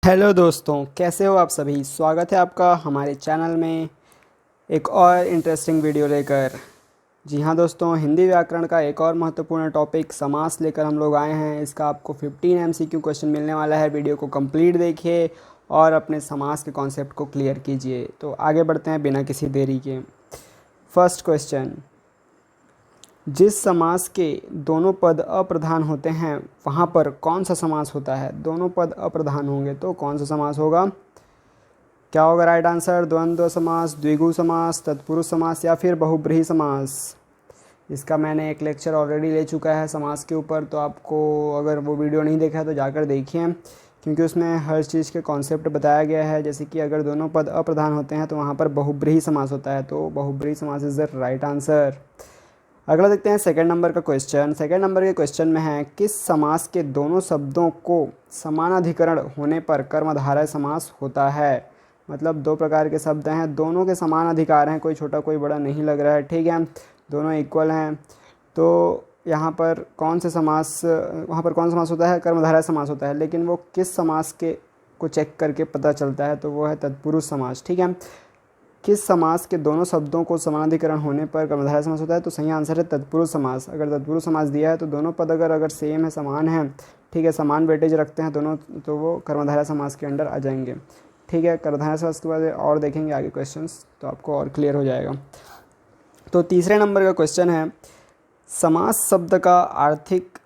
Hello दोस्तों, कैसे हो आप सभी। स्वागत है आपका हमारे चैनल में एक और इंटरेस्टिंग वीडियो लेकर। जी हाँ दोस्तों, हिंदी व्याकरण का एक और महत्वपूर्ण टॉपिक समास लेकर हम लोग आए हैं। इसका आपको 15 एमसीक्यू क्वेश्चन मिलने वाला है। वीडियो को कंप्लीट देखिए और अपने समास के कॉन्सेप्ट को क्लियर कीजिए। तो आगे बढ़ते हैं बिना किसी देरी के। फर्स्ट क्वेश्चन, जिस समास के दोनों पद अप्रधान होते हैं वहाँ पर कौन सा समास होता है। दोनों पद अप्रधान होंगे तो कौन सा समास होगा। क्या होगा राइट आंसर। द्वंद्व समास, द्विगु समास, तत्पुरुष समास या फिर बहुब्रीहि समास। इसका मैंने एक लेक्चर ऑलरेडी ले चुका है समास के ऊपर, तो आपको अगर वो वीडियो नहीं देखा है तो जाकर देखिए, क्योंकि उसमें हर चीज़ के कॉन्सेप्ट बताया गया है। जैसे कि अगर दोनों पद अप्रधान होते हैं तो वहाँ पर बहुब्रीहि समास होता है, तो बहुब्रीहि समास इज़ द राइट आंसर। अगला देखते हैं सेकंड नंबर का क्वेश्चन। सेकंड नंबर के क्वेश्चन में है, किस समास के दोनों शब्दों को समानाधिकरण होने पर कर्मधारय समास होता है। मतलब दो प्रकार के शब्द हैं, दोनों के समान अधिकार हैं, कोई छोटा कोई बड़ा नहीं लग रहा है, ठीक है, दोनों इक्वल हैं। तो यहाँ पर कौन से समास, वहाँ पर कौन सा समास होता है, कर्मधारय समास होता है। लेकिन वो किस समास के को चेक करके पता चलता है, तो वो है तत्पुरुष समास, ठीक है। किस समास के दोनों शब्दों को समानाधिकरण होने पर कर्मधारय समास होता है, तो सही आंसर है तत्पुरुष समास। अगर तत्पुरुष समास दिया है तो दोनों पद अगर सेम है, समान है, ठीक है, समान वेटेज रखते हैं दोनों, तो वो कर्मधारय समास के अंडर आ जाएंगे, ठीक है। कर्मधारय समास के बाद और देखेंगे आगे क्वेश्चंस, तो आपको और क्लियर हो जाएगा। तो तीसरे नंबर का क्वेश्चन है, समास शब्द का आर्थिक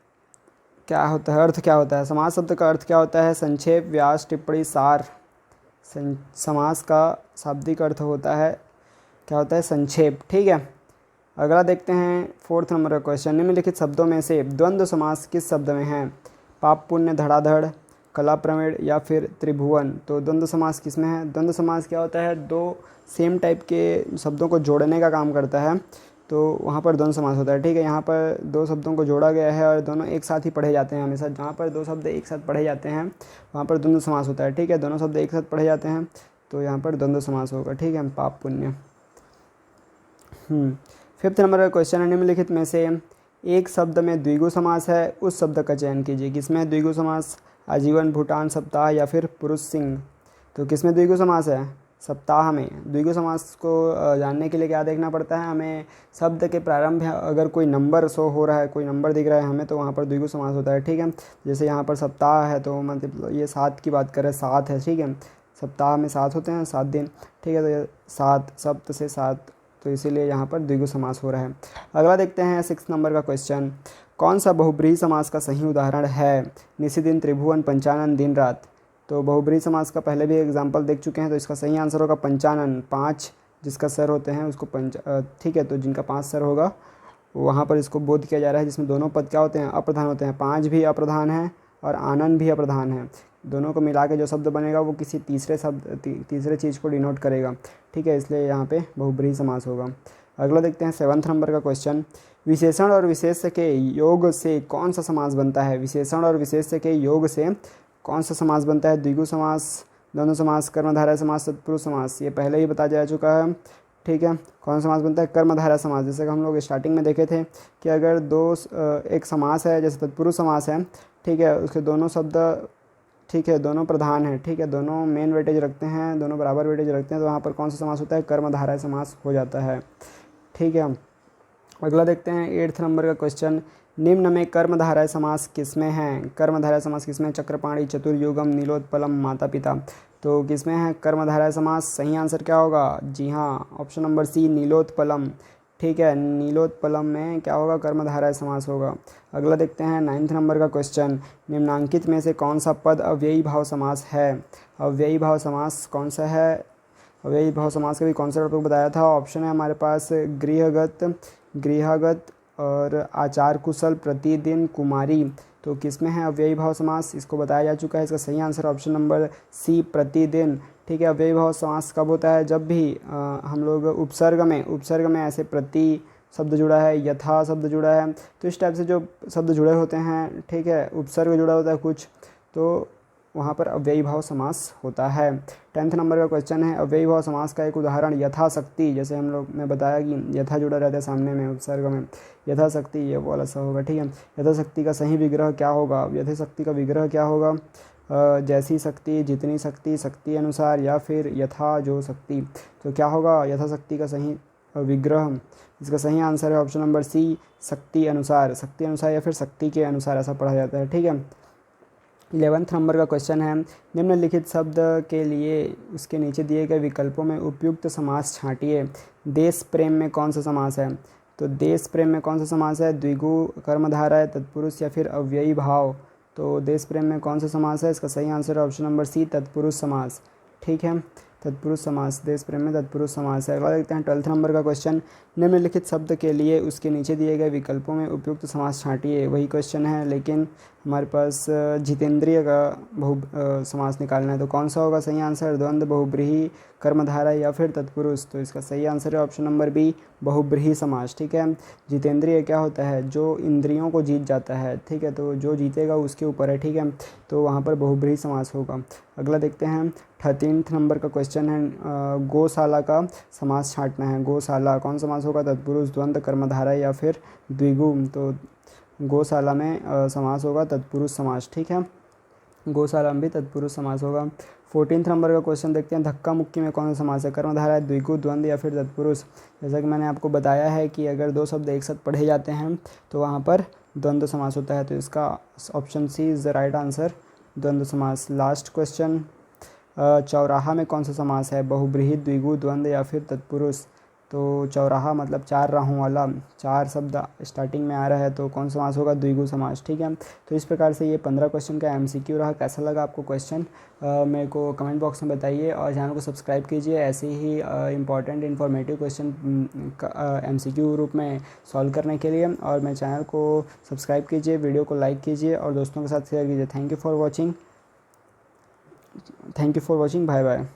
क्या होता है, अर्थ क्या होता है। समास शब्द का अर्थ क्या होता है। संक्षेप, व्यास, टिप्पणी, सार। समास का शाब्दिक अर्थ होता है, क्या होता है, संक्षेप, ठीक है। अगला देखते हैं फोर्थ नंबर का क्वेश्चन, निम्नलिखित शब्दों में से द्वंद्व समास किस शब्द में है। पाप पुण्य, धड़ाधड़, कला प्रवीण या फिर त्रिभुवन। तो द्वंद्व समास किस में है। द्वंद्व समास क्या होता है, दो सेम टाइप के शब्दों को जोड़ने का काम करता है, तो वहाँ पर द्वंद्व समास होता है, ठीक है। यहाँ पर दो शब्दों को जोड़ा गया है और दोनों एक साथ ही पढ़े जाते हैं हमेशा। जहाँ पर दो शब्द एक साथ पढ़े जाते हैं वहाँ पर द्वंद्व समास होता है, ठीक है। दोनों शब्द एक साथ पढ़े जाते हैं तो यहाँ पर द्वंद्व समास होगा, ठीक है। पाप पुण्य। फिफ्थ नंबर का क्वेश्चन है, निम्नलिखित में से एक शब्द में द्विगु समास है, उस शब्द का चयन कीजिए। किसमें है द्विगु समास। आजीवन, भूटान, सप्ताह या फिर पुरुष सिंह। तो किसमें द्विगु समास है, सप्ताह में। द्विगु समास को जानने के लिए क्या देखना पड़ता है हमें, शब्द के प्रारंभ अगर कोई नंबर शो हो रहा है, कोई नंबर दिख रहा है हमें, तो वहाँ पर द्विगु समास होता है, ठीक है। जैसे यहाँ पर सप्ताह है तो मतलब ये 7 की बात करें, 7 है, ठीक है। सप्ताह में 7 होते हैं, 7 दिन, ठीक है। तो ये 7 सप्त से 7, तो इसीलिए यहाँ पर द्विगु समास हो रहा है। अगला देखते हैं 6 नंबर का क्वेश्चन, कौन सा बहुब्रीहि समास का सही उदाहरण है। निशिदिन, त्रिभुवन, पंचानन, दिन रात। तो बहुब्रीहि समास का पहले भी एग्जाम्पल देख चुके हैं, तो इसका सही आंसर होगा पंचानन। 5 जिसका सर होते हैं उसको ठीक है, तो जिनका 5 सर होगा वहाँ पर इसको बोध किया जा रहा है, जिसमें दोनों पद क्या होते हैं, अप्रधान होते हैं। 5 भी अप्रधान है और आनंद भी अप्रधान है। दोनों को मिला के जो शब्द बनेगा वो किसी तीसरे चीज़ को डिनोट करेगा, ठीक है, इसलिए यहाँ पे बहुब्रीहि समास होगा। अगला देखते हैं 7th नंबर का क्वेश्चन, विशेषण और विशेष्य के योग से कौन सा समास बनता है। विशेषण और विशेष्य के योग से कौन सा समास बनता है। द्विगु समास, द्वंद्व समास, कर्मधारय समास, तत्पुरुष समास। ये पहले ही बताया जा चुका है, ठीक है। कौन सा समास बनता है, कर्मधारय समास। जैसे कि हम लोग स्टार्टिंग में देखे थे कि अगर एक समास है, जैसे तत्पुरुष समास है, ठीक है, उसके दोनों शब्द, ठीक है, दोनों प्रधान हैं, ठीक है, दोनों मेन वेटेज रखते हैं, दोनों बराबर वेटेज रखते हैं, तो वहाँ पर कौन सा समास होता है, कर्मधारय समास हो जाता है, ठीक है। अगला देखते हैं 8th नंबर का क्वेश्चन, निम्न में कर्मधारय समास किसमें है। कर्मधारय समास किसमें, चक्रपाणी, चतुर्युगम, नीलोत्पलम, माता पिता। तो किसमें है कर्मधारय समास। सही आंसर क्या होगा, जी हाँ, ऑप्शन नंबर सी, नीलोत्पलम, ठीक है। नीलोत्पलम में क्या होगा, कर्मधारय समास होगा। अगला देखते हैं 9th नंबर का क्वेश्चन, निम्नांकित में से कौन सा पद अव्ययी भाव समास है। अव्ययी भाव समास कौन सा है। अव्ययी भाव समास का भी कॉन्सेप्ट आपको बताया था। ऑप्शन है हमारे पास गृहगत और आचार कुशल, प्रतिदिन, कुमारी। तो किसमें है अव्ययी भाव समास, इसको बताया जा चुका है। इसका सही आंसर ऑप्शन नंबर सी, प्रतिदिन, ठीक है। अव्ययी भाव समास कब होता है, जब भी हम लोग उपसर्ग में ऐसे प्रति शब्द जुड़ा है, यथा शब्द जुड़ा है, तो इस टाइप से जो शब्द जुड़े होते हैं, ठीक है, उपसर्ग जुड़ा होता है कुछ, तो वहाँ पर अव्ययी भाव समास होता है। 10th नंबर का क्वेश्चन है, अव्ययी भाव समास का एक उदाहरण यथाशक्ति। जैसे हम लोग ने बताया कि यथा जुड़ा रहता है सामने में उपसर्ग में, यथाशक्ति ये वाला सा होगा, ठीक है। यथाशक्ति का सही विग्रह क्या होगा। यथाशक्ति का विग्रह क्या होगा, जैसी शक्ति, जितनी शक्ति, शक्ति अनुसार या फिर यथा जो शक्ति। तो क्या होगा यथाशक्ति का सही विग्रह। इसका सही आंसर है ऑप्शन नंबर सी, शक्ति अनुसार। शक्ति अनुसार या फिर शक्ति के अनुसार ऐसा पढ़ा जाता है। ठीक है, 11th नंबर का क्वेश्चन है, निम्नलिखित शब्द के लिए उसके नीचे दिए गए विकल्पों में उपयुक्त समास छांटिए। देश प्रेम में कौन सा समास है? तो देश प्रेम में कौन सा समास है? द्विगु, कर्मधारा है, तत्पुरुष या फिर अव्ययी भाव। तो देश प्रेम में कौन सा समास है? इसका सही आंसर है ऑप्शन नंबर सी, तत्पुरुष समास। ठीक है, तत्पुरुष समास, देश प्रेम में तत्पुरुष समास है। अगला देखते हैं 12th नंबर का क्वेश्चन, निम्नलिखित शब्द के लिए उसके नीचे दिए गए विकल्पों में उपयुक्त समास छांटिए। वही क्वेश्चन है लेकिन हमारे पास जितेंद्रिय का समास निकालना है। तो कौन सा होगा सही आंसर? द्वंद्व, बहुब्रीहि, कर्मधारय या फिर तत्पुरुष। तो इसका सही आंसर है ऑप्शन नंबर बी, बहुब्रीहि समास। ठीक है, जितेंद्रिय क्या होता है? जो इंद्रियों को जीत जाता है। ठीक है, तो जो जीतेगा उसके ऊपर है। ठीक है, तो वहाँ पर बहुब्रीहि समास होगा। अगला देखते हैं 13th नंबर का क्वेश्चन है, गौशाला का समास छांटना है। गौशाला कौन समास होगा? तत्पुरुष, द्वंद्व, कर्मधारय या फिर द्विगु। तो गौशाला में समास होगा तत्पुरुष समास। ठीक है, गौशाला में भी तत्पुरुष समास होगा। 14th नंबर का क्वेश्चन देखते हैं, धक्का मुक्की में कौन सा समास है? कर्मधारय, द्विगु, द्वंद्व या फिर तत्पुरुष। जैसा कि मैंने आपको बताया है कि अगर दो शब्द एक साथ पढ़े जाते हैं तो वहाँ पर द्वंद्व समास होता है। तो इसका option C is the right answer, द्वंद्व समास। लास्ट क्वेश्चन, चौराहा में कौन सा समास है? बहुब्रीहि, द्विगु, द्वंद्व या फिर तत्पुरुष। तो चौराहा मतलब चार राहों वाला, चार शब्द स्टार्टिंग में आ रहा है तो कौन सा समास होगा? द्विगु समास। ठीक है, तो इस प्रकार से ये 15 क्वेश्चन का एमसीक्यू रहा। कैसा लगा आपको क्वेश्चन मेरे को कमेंट बॉक्स में बताइए और चैनल को सब्सक्राइब कीजिए ऐसे ही इंपॉर्टेंट इन्फॉर्मेटिव क्वेश्चन एमसीक्यू रूप में सॉल्व करने के लिए। और मेरे चैनल को सब्सक्राइब कीजिए, वीडियो को लाइक कीजिए और दोस्तों के साथ शेयर कीजिए। Thank you for watching, bye bye.